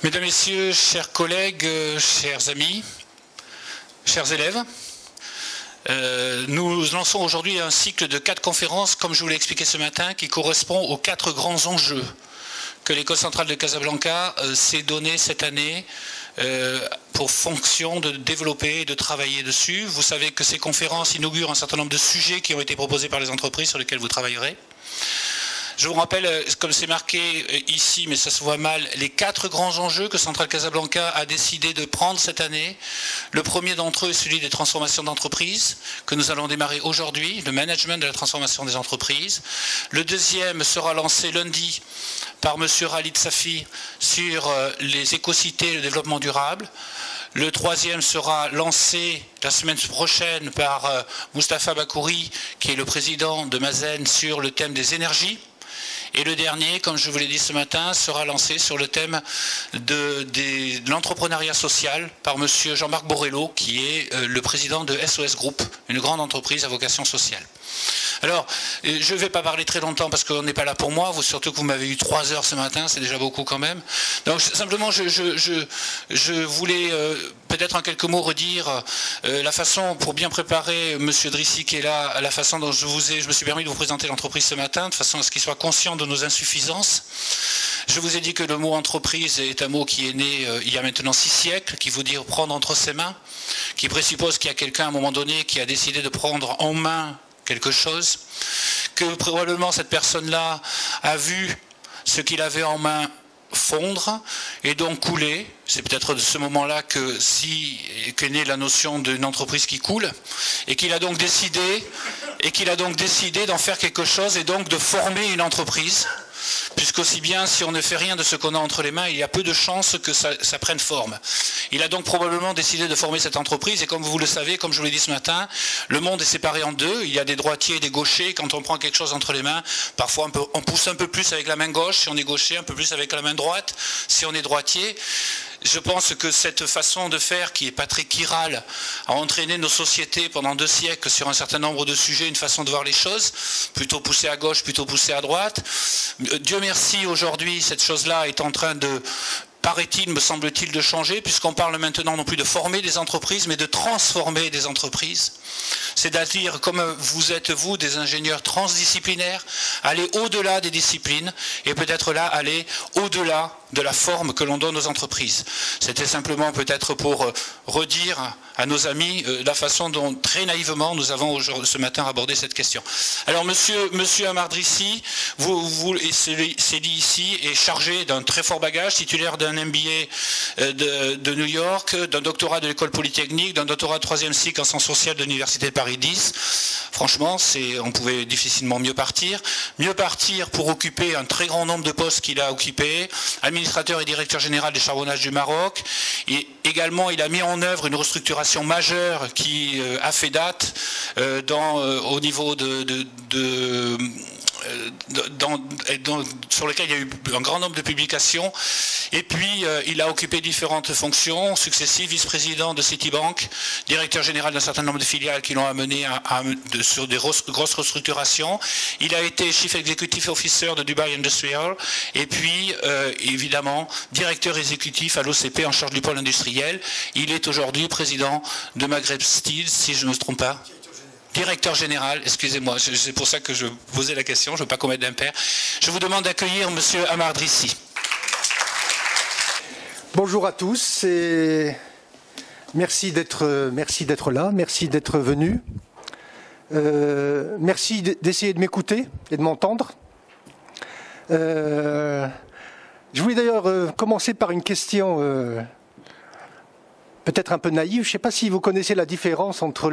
Mesdames, Messieurs, chers collègues, chers amis, chers élèves, nous lançons aujourd'hui un cycle de 4 conférences, comme je vous l'ai expliqué ce matin, qui correspond aux 4 grands enjeux que l'École centrale de Casablanca s'est donné cette année pour fonction de développer et de travailler dessus. Vous savez que ces conférences inaugurent un certain nombre de sujets qui ont été proposés par les entreprises sur lesquels vous travaillerez. Je vous rappelle, comme c'est marqué ici, mais ça se voit mal, les 4 grands enjeux que Centrale Casablanca a décidé de prendre cette année. Le premier d'entre eux est celui des transformations d'entreprise, que nous allons démarrer aujourd'hui, le management de la transformation des entreprises. Le deuxième sera lancé lundi par M. Khalid Safi sur les écocités et le développement durable. Le troisième sera lancé la semaine prochaine par Moustapha Bakouri, qui est le président de Mazen, sur le thème des énergies. Et le dernier, comme je vous l'ai dit ce matin, sera lancé sur le thème de l'entrepreneuriat social par M. Jean-Marc Borrello, qui est le président de SOS Group, une grande entreprise à vocation sociale. Alors, je ne vais pas parler très longtemps parce qu'on n'est pas là pour moi, surtout que vous m'avez eu 3 heures ce matin, c'est déjà beaucoup quand même. Donc simplement, je voulais peut-être en quelques mots redire la façon, pour bien préparer M. Drissi qui est là, la façon dont je me suis permis de vous présenter l'entreprise ce matin, de façon à ce qu'il soit conscient de nos insuffisances. Je vous ai dit que le mot entreprise est un mot qui est né il y a maintenant 6 siècles, qui veut dire prendre entre ses mains, qui présuppose qu'il y a quelqu'un à un moment donné qui a décidé de prendre en main quelque chose, que probablement cette personne-là a vu ce qu'il avait en main fondre et donc couler. C'est peut-être de ce moment-là qu'est née la notion d'une entreprise qui coule et qu'il a donc décidé d'en faire quelque chose et donc de former une entreprise. Puisqu'aussi bien, si on ne fait rien de ce qu'on a entre les mains, il y a peu de chances que ça prenne forme. Il a donc probablement décidé de former cette entreprise, et comme vous le savez, comme je vous l'ai dit ce matin, le monde est séparé en deux. Il y a des droitiers et des gauchers. Quand on prend quelque chose entre les mains, parfois on pousse un peu plus avec la main gauche, si on est gaucher, un peu plus avec la main droite, si on est droitier. Je pense que cette façon de faire, qui n'est pas très chirale, a entraîné nos sociétés pendant 2 siècles sur un certain nombre de sujets, une façon de voir les choses, plutôt poussée à gauche, plutôt poussée à droite. Dieu merci, aujourd'hui, cette chose-là est en train de, paraît-il, me semble-t-il, de changer, puisqu'on parle maintenant non plus de former des entreprises, mais de transformer des entreprises. C'est-à-dire, comme vous êtes, vous, des ingénieurs transdisciplinaires, aller au-delà des disciplines, et peut-être là, aller au-delà de la forme que l'on donne aux entreprises. C'était simplement peut-être pour redire à nos amis la façon dont, très naïvement, nous avons ce matin abordé cette question. Alors, monsieur Amar Drissi, c'est dit ici, est chargé d'un très fort bagage, titulaire d'un MBA de New York, d'un doctorat de l'école polytechnique, d'un doctorat de 3e cycle en sciences sociales de l'université de Paris 10. Franchement, on pouvait difficilement mieux partir. Mieux partir pour occuper un très grand nombre de postes qu'il a occupés, administrateur et directeur général des charbonnages du Maroc. Et également, il a mis en œuvre une restructuration majeure qui a fait date au niveau sur lequel il y a eu un grand nombre de publications. Et puis, il a occupé différentes fonctions successives, vice-président de Citibank, directeur général d'un certain nombre de filiales qui l'ont amené sur des grosses restructurations. Il a été Chief Executive Officer de Dubai Industrial, et puis, évidemment, directeur exécutif à l'OCP en charge du pôle industriel. Il est aujourd'hui président de Maghreb Steel, si je ne me trompe pas. Directeur général, excusez-moi, c'est pour ça que je posais la question, je ne veux pas commettre d'impair. Je vous demande d'accueillir M. Amar Drissi. Bonjour à tous et merci d'être là, merci d'être venu. Merci d'essayer de m'écouter et de m'entendre. Je voulais d'ailleurs commencer par une question peut-être un peu naïve. Je ne sais pas si vous connaissez la différence entre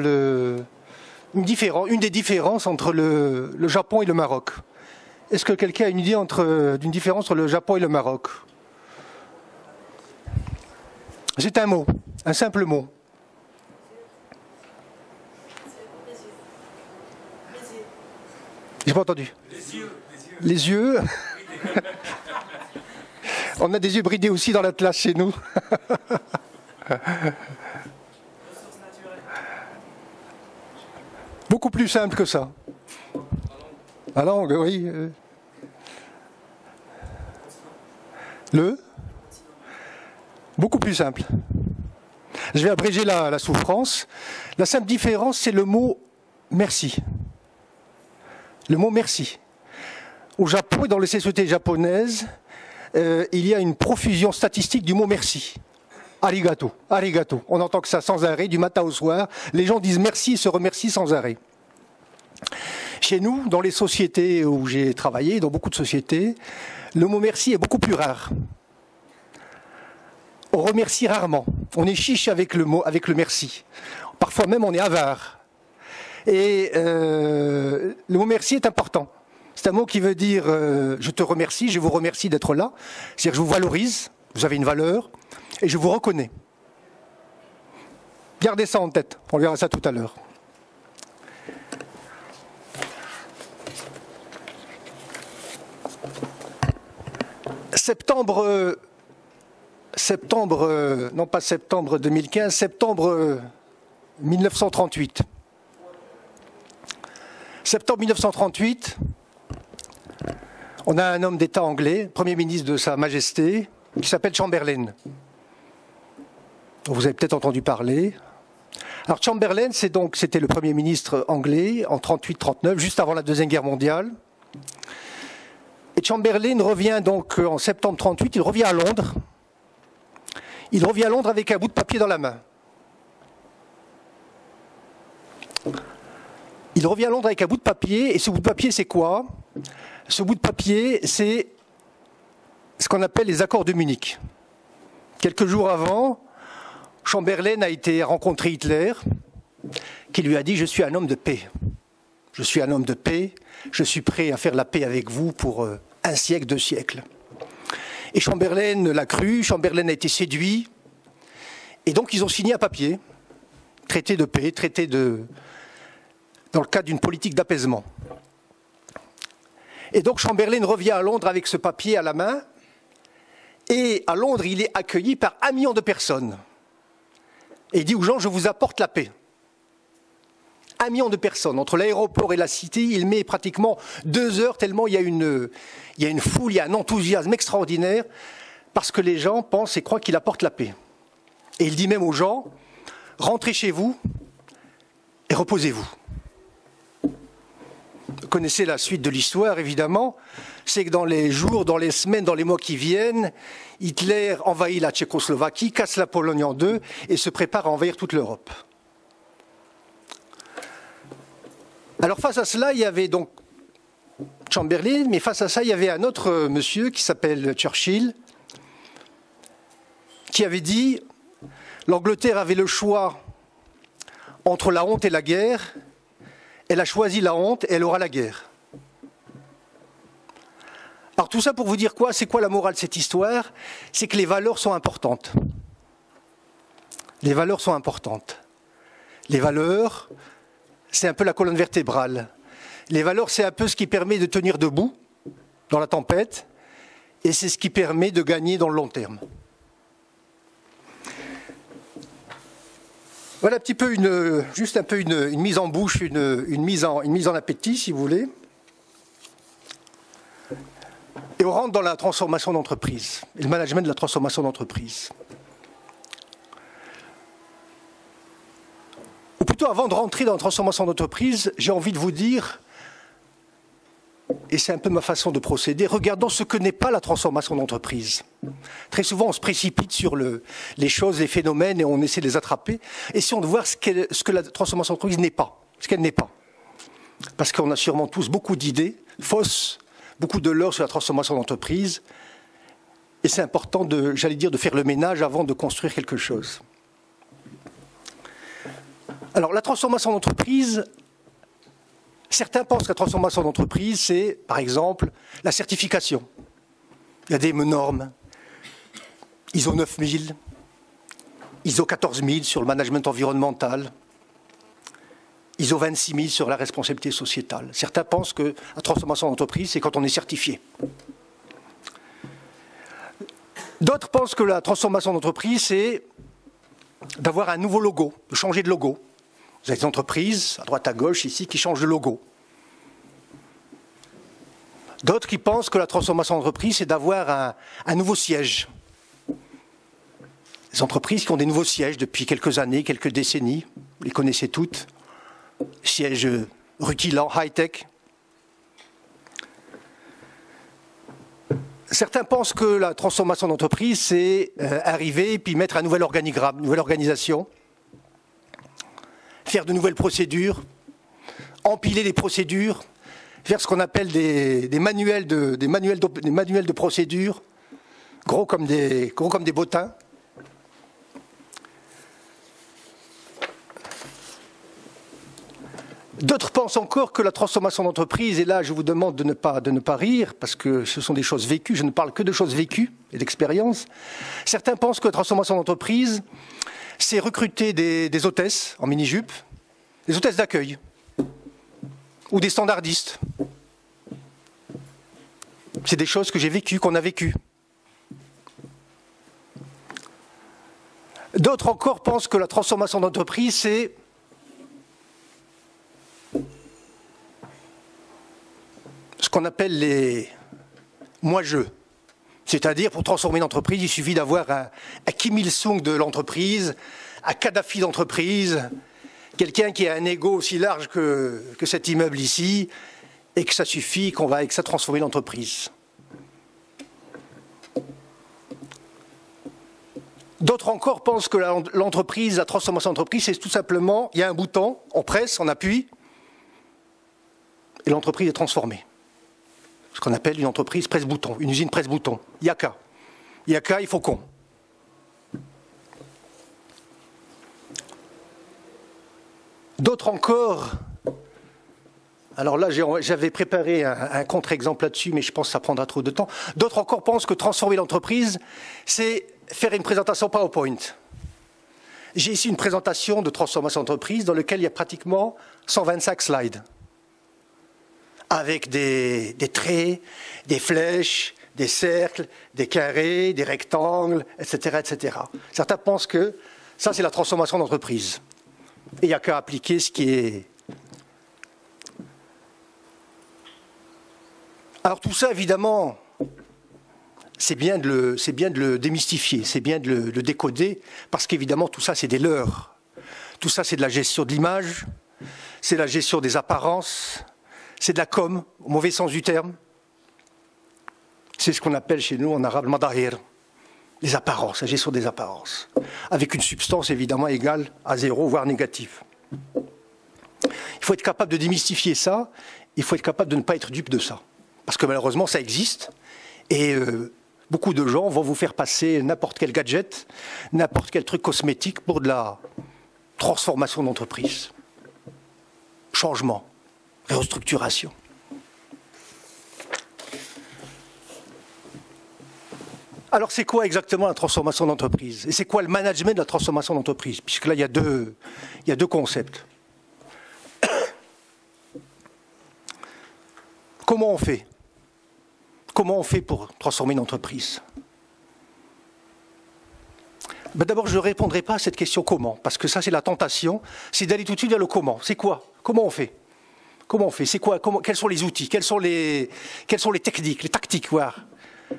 une des différences entre le Japon et le Maroc. Est-ce que quelqu'un a une idée d'une différence entre le Japon et le Maroc? C'est un mot, un simple mot. J'ai pas entendu. Les yeux. On a des yeux bridés aussi dans l'Atlas chez nous. Beaucoup plus simple que ça. La langue, oui. Beaucoup plus simple. Je vais abréger la souffrance. La simple différence, c'est le mot merci. Le mot merci. Au Japon et dans les sociétés japonaises, il y a une profusion statistique du mot merci. Arigato, arigato. On entend que ça sans arrêt, du matin au soir. Les gens disent merci et se remercient sans arrêt. Chez nous, dans les sociétés où j'ai travaillé, dans beaucoup de sociétés, le mot merci est beaucoup plus rare. On remercie rarement. On est chiche avec le merci. Parfois même, on est avare. Et le mot merci est important. C'est un mot qui veut dire je te remercie, je vous remercie d'être là. C'est-à-dire que je vous valorise, vous avez une valeur, et je vous reconnais. Gardez ça en tête, on verra ça tout à l'heure. Non pas septembre 2015, septembre 1938. Septembre 1938, on a un homme d'État anglais, Premier ministre de Sa Majesté, qui s'appelle Chamberlain. Vous avez peut-être entendu parler. Alors Chamberlain, c'était le Premier ministre anglais en 38-39, juste avant la Deuxième Guerre mondiale. Et Chamberlain revient donc en septembre 38, il revient à Londres. Il revient à Londres avec un bout de papier dans la main. Il revient à Londres avec un bout de papier, et ce bout de papier, c'est quoi? Ce bout de papier, c'est ce qu'on appelle les accords de Munich. Quelques jours avant, Chamberlain a été rencontrer Hitler, qui lui a dit « Je suis un homme de paix. Je suis un homme de paix. Je suis prêt à faire la paix avec vous pour un siècle, 2 siècles. » Et Chamberlain l'a cru, Chamberlain a été séduit, et donc ils ont signé un papier, traité de paix, dans le cadre d'une politique d'apaisement. Et donc Chamberlain revient à Londres avec ce papier à la main, et à Londres, il est accueilli par 1 million de personnes. Et il dit aux gens, je vous apporte la paix. 1 million de personnes. Entre l'aéroport et la cité, il met pratiquement 2 heures, tellement il y a une foule, il y a un enthousiasme extraordinaire, parce que les gens pensent et croient qu'il apporte la paix. Et il dit même aux gens, rentrez chez vous et reposez-vous. Vous connaissez la suite de l'histoire, évidemment. C'est que dans les jours, dans les semaines, dans les mois qui viennent, Hitler envahit la Tchécoslovaquie, casse la Pologne en 2 et se prépare à envahir toute l'Europe. Alors face à cela, il y avait donc Chamberlain, mais face à ça, il y avait un autre monsieur qui s'appelle Churchill, qui avait dit « L'Angleterre avait le choix entre la honte et la guerre. Elle a choisi la honte et elle aura la guerre. » Alors tout ça pour vous dire quoi? C'est quoi la morale de cette histoire? C'est que les valeurs sont importantes. Les valeurs sont importantes. Les valeurs, c'est un peu la colonne vertébrale. Les valeurs, c'est un peu ce qui permet de tenir debout dans la tempête, et c'est ce qui permet de gagner dans le long terme. Voilà un petit peu juste un peu une mise en bouche, une mise en appétit, si vous voulez. Et on rentre dans la transformation d'entreprise, et le management de la transformation d'entreprise. Ou plutôt, avant de rentrer dans la transformation d'entreprise, j'ai envie de vous dire, et c'est un peu ma façon de procéder, regardons ce que n'est pas la transformation d'entreprise. Très souvent, on se précipite sur les choses, les phénomènes, et on essaie de les attraper. Essayons de voir ce que la transformation d'entreprise n'est pas, ce qu'elle n'est pas. Parce qu'on a sûrement tous beaucoup d'idées fausses, beaucoup de leurres sur la transformation d'entreprise, et c'est important de faire le ménage avant de construire quelque chose. Alors, la transformation d'entreprise, certains pensent que la transformation d'entreprise, c'est, par exemple, la certification. Il y a des normes, ISO 9000, ISO 14000 sur le management environnemental, ISO 26000 sur la responsabilité sociétale. Certains pensent que la transformation d'entreprise, c'est quand on est certifié. D'autres pensent que la transformation d'entreprise, c'est d'avoir un nouveau logo, de changer de logo. Vous avez des entreprises, à droite à gauche, ici, qui changent de logo. D'autres qui pensent que la transformation d'entreprise, c'est d'avoir un nouveau siège. des entreprises qui ont des nouveaux sièges depuis quelques années, quelques décennies. Vous les connaissez toutes. Sièges rutilants, high-tech. Certains pensent que la transformation d'entreprise, c'est arriver et puis mettre un nouvel organigramme, une nouvelle organisation, faire de nouvelles procédures, empiler les procédures, faire ce qu'on appelle des manuels de procédures, gros comme des bottins. D'autres pensent encore que la transformation d'entreprise, et là je vous demande de ne pas rire, parce que ce sont des choses vécues, je ne parle que de choses vécues et d'expérience. Certains pensent que la transformation d'entreprise, c'est recruter des hôtesses en mini-jupe, des hôtesses d'accueil, ou des standardistes. C'est des choses que j'ai vécues, qu'on a vécues. D'autres encore pensent que la transformation d'entreprise, c'est ce qu'on appelle les moi-je. C'est-à-dire, pour transformer une entreprise, il suffit d'avoir un Kim Il-sung de l'entreprise, un Kadhafi d'entreprise, quelqu'un qui a un ego aussi large que cet immeuble ici, et que ça suffit, qu'on va avec ça transformer l'entreprise. D'autres encore pensent que l'entreprise, la transformation d'entreprise, c'est tout simplement, il y a un bouton, on presse, on appuie, et l'entreprise est transformée. Ce qu'on appelle une entreprise presse-bouton, une usine presse-bouton. Yaka. Yaka, il faut qu'on. D'autres encore, alors là j'avais préparé un contre-exemple là-dessus, mais je pense que ça prendra trop de temps. D'autres encore pensent que transformer l'entreprise, c'est faire une présentation PowerPoint. J'ai ici une présentation de transformation d'entreprise dans laquelle il y a pratiquement 125 slides. Avec des traits, des flèches, des cercles, des carrés, des rectangles, etc., etc. Certains pensent que ça, c'est la transformation d'entreprise. Et il n'y a qu'à appliquer ce qui est... Alors tout ça, évidemment, c'est bien de le démystifier, c'est bien de le décoder, parce qu'évidemment, tout ça, c'est des leurres. Tout ça, c'est de la gestion de l'image, c'est la gestion des apparences, c'est de la com, au mauvais sens du terme. C'est ce qu'on appelle chez nous en arabe le madahir, les apparences, la gestion des apparences, avec une substance évidemment égale à 0, voire négative. Il faut être capable de démystifier ça, il faut être capable de ne pas être dupe de ça. Parce que malheureusement ça existe, et beaucoup de gens vont vous faire passer n'importe quel gadget, n'importe quel truc cosmétique pour de la transformation d'entreprise. Changement. Restructuration. Alors c'est quoi exactement la transformation d'entreprise? Et c'est quoi le management de la transformation d'entreprise? Puisque là il y a deux concepts. Comment on fait? Comment on fait pour transformer une entreprise? Ben d'abord je ne répondrai pas à cette question comment, parce que ça c'est la tentation, c'est d'aller tout de suite vers le comment. C'est quoi? Comment on fait? Comment on fait? C'est quoi? Quels sont les outils? Quelles sont les techniques, les tactiques, voire,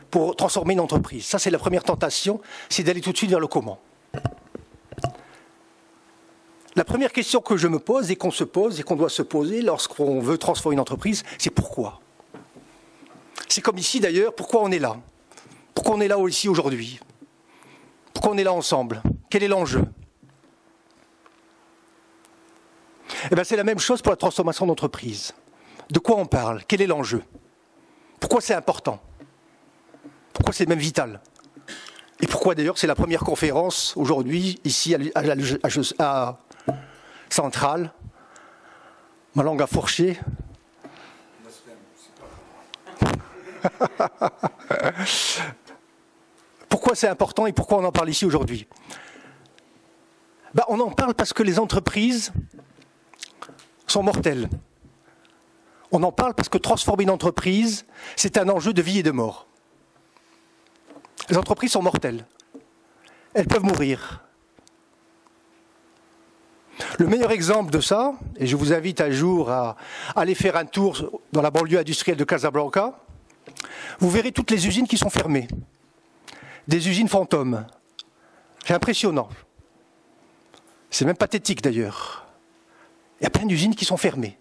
pour transformer une entreprise? Ça, c'est la première tentation, c'est d'aller tout de suite vers le comment. La première question que je me pose et qu'on se pose et qu'on doit se poser lorsqu'on veut transformer une entreprise, c'est pourquoi? C'est comme ici d'ailleurs, pourquoi on est là? Pourquoi on est là ici aujourd'hui? Pourquoi on est là ensemble? Quel est l'enjeu? Eh bien, c'est la même chose pour la transformation d'entreprise. De quoi on parle? Quel est l'enjeu? Pourquoi c'est important? Pourquoi c'est même vital? Et pourquoi d'ailleurs c'est la première conférence aujourd'hui, ici à Centrale? Ma langue a fourché. Pourquoi c'est important et pourquoi on en parle ici aujourd'hui? Ben, on en parle parce que les entreprises sont mortelles. On en parle parce que transformer une entreprise, c'est un enjeu de vie et de mort. Les entreprises sont mortelles. Elles peuvent mourir. Le meilleur exemple de ça, et je vous invite un jour à aller faire un tour dans la banlieue industrielle de Casablanca, vous verrez toutes les usines qui sont fermées. Des usines fantômes. C'est impressionnant. C'est même pathétique d'ailleurs. Il y a plein d'usines qui sont fermées.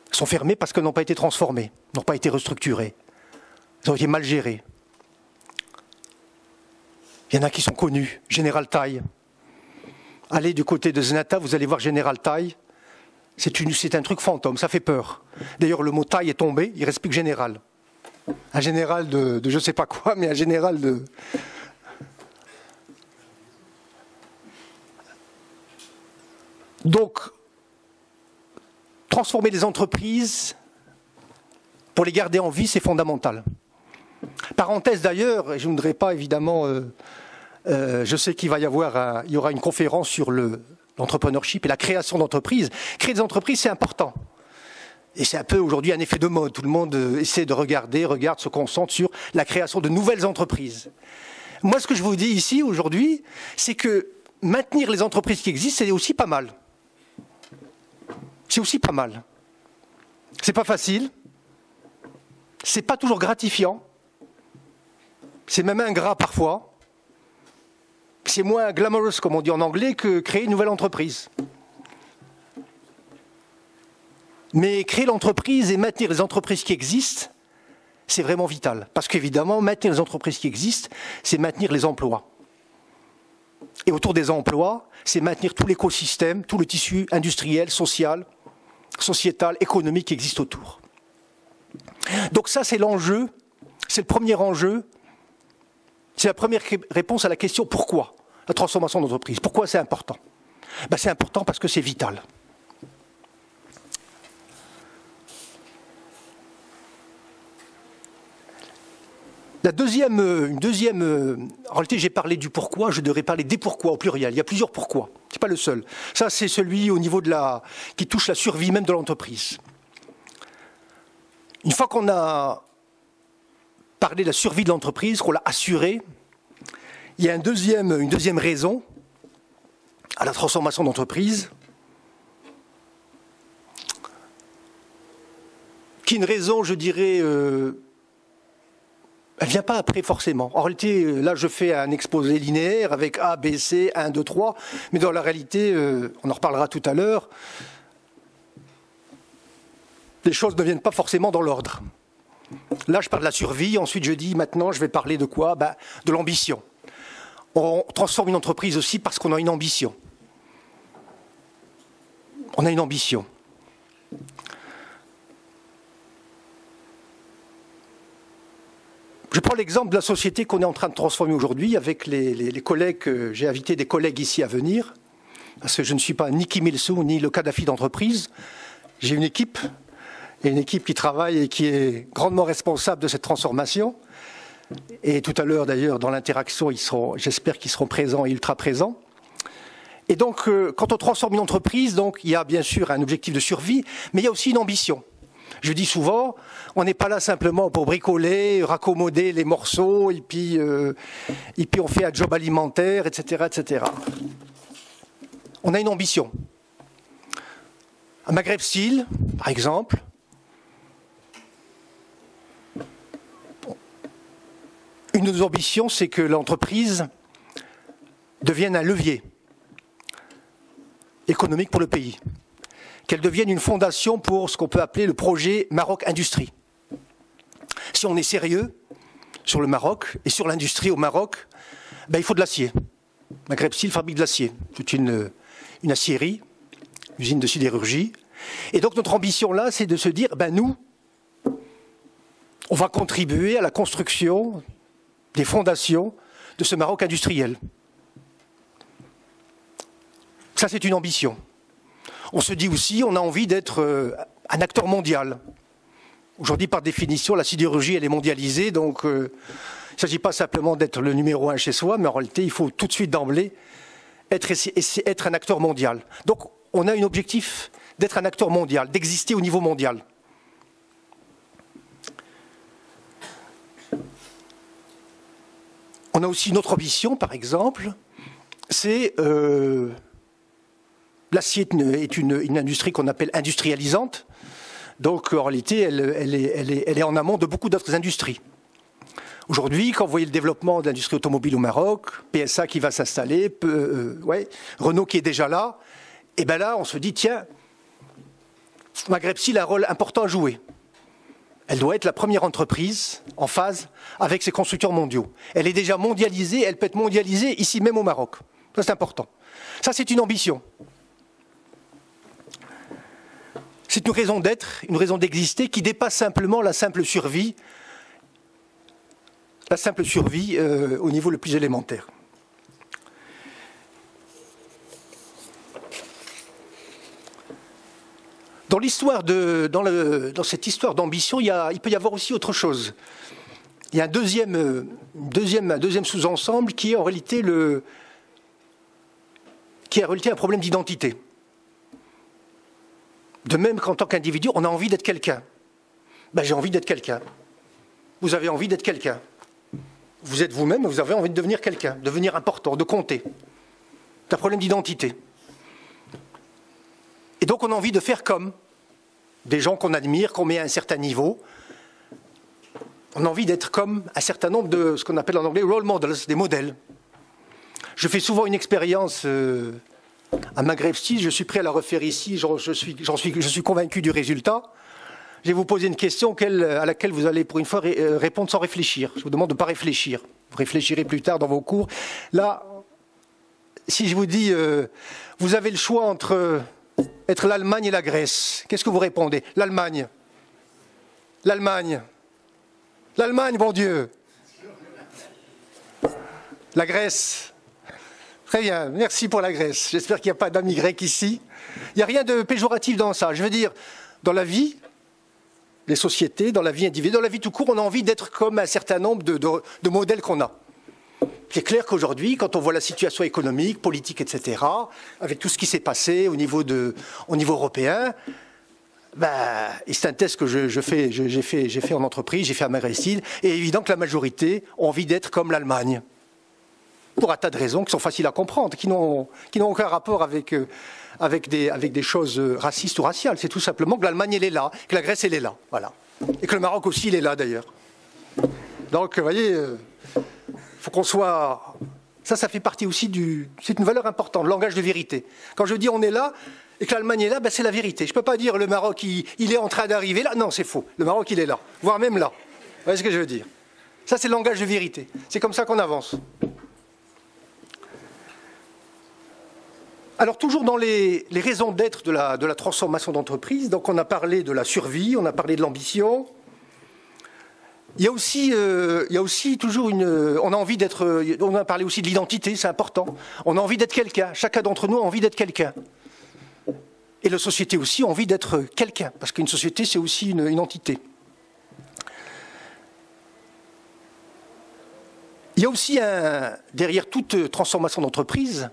Elles sont fermées parce qu'elles n'ont pas été transformées, n'ont pas été restructurées. Elles ont été mal gérées. Il y en a qui sont connus. General Ty. Allez du côté de Zenata, vous allez voir General Ty. C'est un truc fantôme, ça fait peur. D'ailleurs, le mot Ty est tombé, il ne reste plus que général. Un général de je ne sais pas quoi, mais un général de... Donc, transformer les entreprises, pour les garder en vie, c'est fondamental. Parenthèse d'ailleurs, et je ne voudrais pas évidemment... je sais qu'il il y aura une conférence sur l'entrepreneurship et la création d'entreprises. Créer des entreprises, c'est important. Et c'est un peu aujourd'hui un effet de mode. Tout le monde essaie de regarde, se concentre sur la création de nouvelles entreprises. Moi, ce que je vous dis ici aujourd'hui, c'est que maintenir les entreprises qui existent, c'est aussi pas mal. C'est aussi pas mal. C'est pas facile. C'est pas toujours gratifiant. C'est même ingrat parfois. C'est moins glamorous, comme on dit en anglais, que créer une nouvelle entreprise. Mais créer l'entreprise et maintenir les entreprises qui existent, c'est vraiment vital. Parce qu'évidemment, maintenir les entreprises qui existent, c'est maintenir les emplois. Et autour des emplois, c'est maintenir tout l'écosystème, tout le tissu industriel, social, sociétal, économique qui existe autour. Donc ça, c'est l'enjeu, c'est le premier enjeu. C'est la première réponse à la question pourquoi la transformation d'entreprise. Pourquoi c'est important? C'est important parce que c'est vital. En réalité, j'ai parlé du pourquoi, je devrais parler des pourquoi au pluriel. Il y a plusieurs pourquoi. Ce n'est pas le seul. Ça, c'est celui au niveau qui touche la survie même de l'entreprise. Une fois qu'on a parlé de la survie de l'entreprise, qu'on l'a assurée, il y a une deuxième raison à la transformation d'entreprise, qui est une raison, je dirais, elle ne vient pas après forcément. En réalité, là, je fais un exposé linéaire avec A, B, C, 1, 2, 3, mais dans la réalité, on en reparlera tout à l'heure, les choses ne viennent pas forcément dans l'ordre. Là, je parle de la survie, ensuite je dis, maintenant, je vais parler de quoi? De l'ambition. On transforme une entreprise aussi parce qu'on a une ambition. On a une ambition. Je prends l'exemple de la société qu'on est en train de transformer aujourd'hui avec les collègues, j'ai invité des collègues ici à venir, parce que je ne suis pas ni Kim Il-sung ni le Kadhafi d'entreprise. J'ai une équipe qui travaille et qui est grandement responsable de cette transformation. Et tout à l'heure, d'ailleurs, dans l'interaction, j'espère qu'ils seront présents et ultra présents. Et donc, quand on transforme une entreprise, donc, il y a bien sûr un objectif de survie, mais il y a aussi une ambition. Je dis souvent, on n'est pas là simplement pour bricoler, raccommoder les morceaux, et puis on fait un job alimentaire, etc., etc. On a une ambition. À Maghreb Steel, par exemple, une de nos ambitions, c'est que l'entreprise devienne un levier économique pour le pays, qu'elle devienne une fondation pour ce qu'on peut appeler le projet Maroc Industrie. Si on est sérieux sur le Maroc et sur l'industrie au Maroc, il faut de l'acier. Maghreb Steel fabrique de l'acier. C'est une aciérie, une usine de sidérurgie. Et donc notre ambition là, c'est de se dire, nous, on va contribuer à la construction des fondations de ce Maroc industriel. Ça, c'est une ambition. On se dit aussi, on a envie d'être un acteur mondial. Aujourd'hui, par définition, la sidérurgie, elle est mondialisée, donc il ne s'agit pas simplement d'être le numéro 1 chez soi, mais en réalité, il faut tout de suite d'emblée être un acteur mondial. Donc, on a un objectif d'être un acteur mondial, d'exister au niveau mondial. On a aussi une autre ambition, par exemple, c'est l'acier est une industrie qu'on appelle industrialisante. Donc en réalité, elle est en amont de beaucoup d'autres industries. Aujourd'hui, quand vous voyez le développement de l'industrie automobile au Maroc, PSA qui va s'installer, Renault qui est déjà là, et bien là, on se dit, tiens, Maghreb-Sil a un rôle important à jouer. Elle doit être la première entreprise en phase avec ses constructeurs mondiaux. Elle est déjà mondialisée, elle peut être mondialisée ici même au Maroc. Ça, c'est important. Ça, c'est une ambition. C'est une raison d'être, une raison d'exister qui dépasse simplement la simple survie au niveau le plus élémentaire. Dans cette histoire d'ambition, il peut y avoir aussi autre chose. Il y a un deuxième sous-ensemble qui est en réalité un problème d'identité. De même qu'en tant qu'individu, on a envie d'être quelqu'un. Ben, j'ai envie d'être quelqu'un. Vous avez envie d'être quelqu'un. Vous êtes vous-même, vous avez envie de devenir quelqu'un, de devenir important, de compter. C'est un problème d'identité. Et donc on a envie de faire comme des gens qu'on admire, qu'on met à un certain niveau. On a envie d'être comme un certain nombre de ce qu'on appelle en anglais role models, des modèles. Je fais souvent une expérience à Maghreb-Sil, je suis prêt à la refaire ici, je suis convaincu du résultat. Je vais vous poser une question à laquelle vous allez pour une fois répondre sans réfléchir. Je vous demande de ne pas réfléchir. Vous réfléchirez plus tard dans vos cours. Là, si je vous dis, vous avez le choix entre être l'Allemagne et la Grèce, qu'est-ce que vous répondez? L'Allemagne. L'Allemagne. L'Allemagne, bon Dieu. La Grèce. Très bien, merci pour la Grèce. J'espère qu'il n'y a pas d'amis grecs ici. Il n'y a rien de péjoratif dans ça. Je veux dire, dans la vie, les sociétés, dans la vie individuelle, dans la vie tout court, on a envie d'être comme un certain nombre de modèles qu'on a. C'est clair qu'aujourd'hui, quand on voit la situation économique, politique, etc., avec tout ce qui s'est passé au niveau européen, et c'est un test que j'ai fait en entreprise, j'ai fait à Maghreb-Sil, et évident que la majorité ont envie d'être comme l'Allemagne. Pour un tas de raisons qui sont faciles à comprendre, qui n'ont aucun rapport avec des choses racistes ou raciales. C'est tout simplement que l'Allemagne, elle est là, que la Grèce, elle est là. Voilà. Et que le Maroc aussi, il est là, d'ailleurs. Donc, vous voyez, faut qu'on soit... Ça fait partie aussi c'est une valeur importante, le langage de vérité. Quand je dis on est là, et que l'Allemagne est là, c'est la vérité. Je ne peux pas dire le Maroc, il est en train d'arriver là. Non, c'est faux. Le Maroc, il est là. Voire même là. Vous voyez ce que je veux dire? Ça, c'est le langage de vérité. C'est comme ça qu'on avance. Alors, toujours dans les raisons d'être de la transformation d'entreprise, donc on a parlé de la survie, on a parlé de l'ambition. Il y a aussi toujours on a envie d'être, on a parlé aussi de l'identité, c'est important. On a envie d'être quelqu'un, chacun d'entre nous a envie d'être quelqu'un. Et la société aussi a envie d'être quelqu'un, parce qu'une société, c'est aussi une entité. Il y a aussi derrière toute transformation d'entreprise,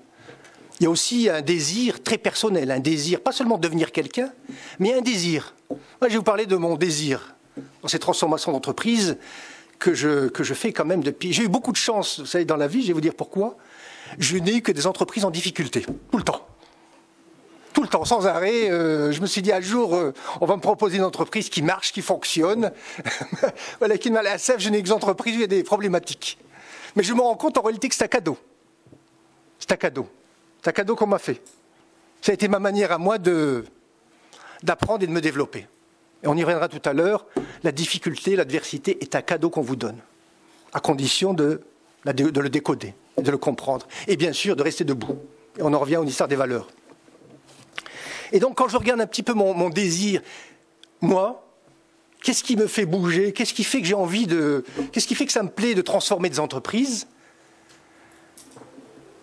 il y a aussi un désir très personnel, un désir, pas seulement de devenir quelqu'un, mais un désir. Moi, je vais vous parler de mon désir dans ces transformations d'entreprise que je fais quand même depuis... J'ai eu beaucoup de chance, vous savez, dans la vie, je vais vous dire pourquoi. Je n'ai eu que des entreprises en difficulté, tout le temps. Tout le temps, sans arrêt. Je me suis dit, un jour, on va me proposer une entreprise qui marche, qui fonctionne. Voilà, à la CEF, je n'ai que des entreprises où il y a des problématiques. Mais je me rends compte en réalité que c'est un cadeau. C'est un cadeau. C'est un cadeau qu'on m'a fait. Ça a été ma manière à moi d'apprendre et de me développer. Et on y reviendra tout à l'heure. La difficulté, l'adversité est un cadeau qu'on vous donne, à condition de le décoder, de le comprendre. Et bien sûr, de rester debout. Et on en revient aux histoires des valeurs. Et donc, quand je regarde un petit peu mon désir, moi, qu'est-ce qui me fait bouger? Qu'est-ce qui fait que j'ai envie qu'est-ce qui fait que ça me plaît de transformer des entreprises?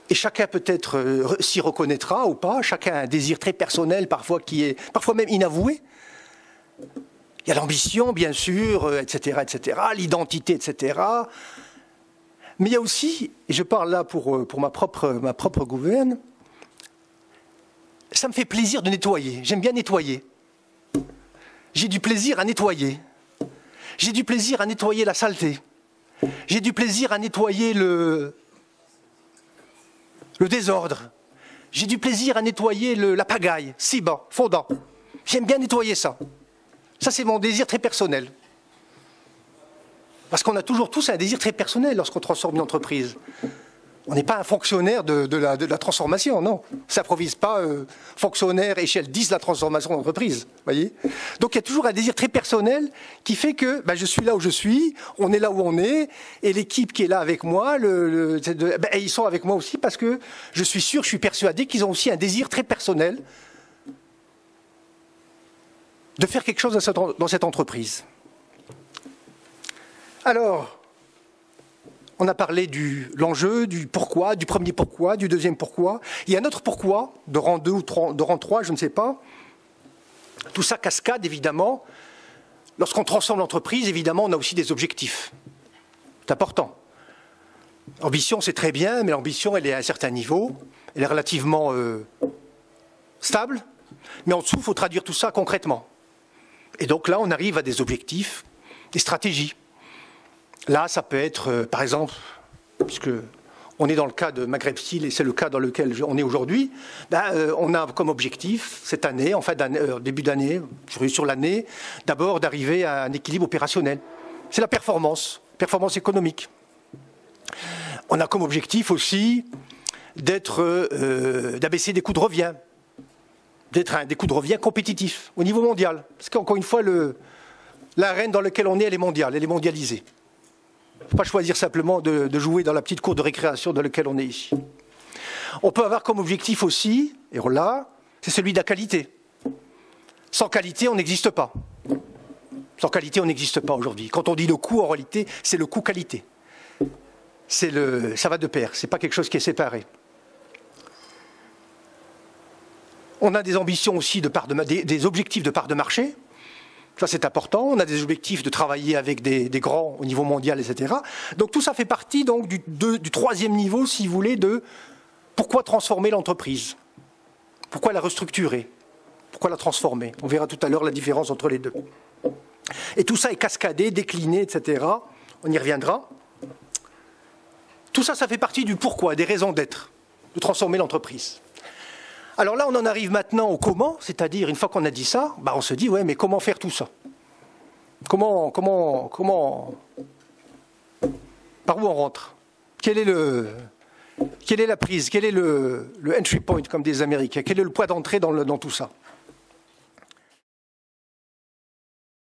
Et chacun peut-être s'y reconnaîtra ou pas, chacun a un désir très personnel, parfois qui est parfois même inavoué. Il y a l'ambition, bien sûr, etc., l'identité, etc. Mais il y a aussi, et je parle là pour ma propre gouverne, ça me fait plaisir de nettoyer. J'aime bien nettoyer. J'ai du plaisir à nettoyer. J'ai du plaisir à nettoyer la saleté. J'ai du plaisir à nettoyer le désordre. J'ai du plaisir à nettoyer la pagaille, bas, fondant. J'aime bien nettoyer ça. Ça, c'est mon désir très personnel. Parce qu'on a toujours tous un désir très personnel lorsqu'on transforme une entreprise. On n'est pas un fonctionnaire de la transformation, non. On ne s'improvise pas fonctionnaire échelle 10 de la transformation d'entreprise. Voyez. Donc il y a toujours un désir très personnel qui fait que je suis là où je suis, on est là où on est, et l'équipe qui est là avec moi, ils sont avec moi aussi parce que je suis sûr, je suis persuadé qu'ils ont aussi un désir très personnel de faire quelque chose dans cette entreprise. Alors, on a parlé de l'enjeu, du pourquoi, du premier pourquoi, du deuxième pourquoi. Il y a un autre pourquoi, de rang 2 ou de rang 3, je ne sais pas. Tout ça cascade, évidemment. Lorsqu'on transforme l'entreprise, évidemment, on a aussi des objectifs. C'est important. L'ambition, c'est très bien, mais l'ambition, elle est à un certain niveau. Elle est relativement stable. Mais en dessous, il faut traduire tout ça concrètement. Et donc là, on arrive à des objectifs, des stratégies. Là, ça peut être, par exemple, puisque on est dans le cas de Maghreb Steel et c'est le cas dans lequel on est aujourd'hui, on a comme objectif cette année, en fait, début d'année, sur l'année, d'abord d'arriver à un équilibre opérationnel. C'est la performance économique. On a comme objectif aussi d'abaisser des coûts de revient, d'être des coûts de revient compétitifs au niveau mondial. Parce qu'encore une fois, l'arène dans laquelle on est, elle est mondiale, elle est mondialisée. Il ne faut pas choisir simplement de jouer dans la petite cour de récréation dans laquelle on est ici. On peut avoir comme objectif aussi, et là, c'est celui de la qualité. Sans qualité, on n'existe pas. Sans qualité, on n'existe pas aujourd'hui. Quand on dit le coût, en réalité, c'est le coût qualité. Ça va de pair, ce n'est pas quelque chose qui est séparé. On a des ambitions aussi, des objectifs de part de marché. Ça, c'est important. On a des objectifs de travailler avec des grands au niveau mondial, etc. Donc tout ça fait partie donc, du troisième niveau, si vous voulez, de pourquoi transformer l'entreprise. Pourquoi la restructurer. Pourquoi la transformer. On verra tout à l'heure la différence entre les deux. Et tout ça est cascadé, décliné, etc. On y reviendra. Tout ça, ça fait partie du pourquoi, des raisons d'être, de transformer l'entreprise. Alors là, on en arrive maintenant au comment, c'est-à-dire, une fois qu'on a dit ça, on se dit, ouais, mais comment faire tout ça? Comment, par où on rentre? Quelle est la prise? Quel est le entry point, comme des Américains? Quel est le point d'entrée dans tout ça?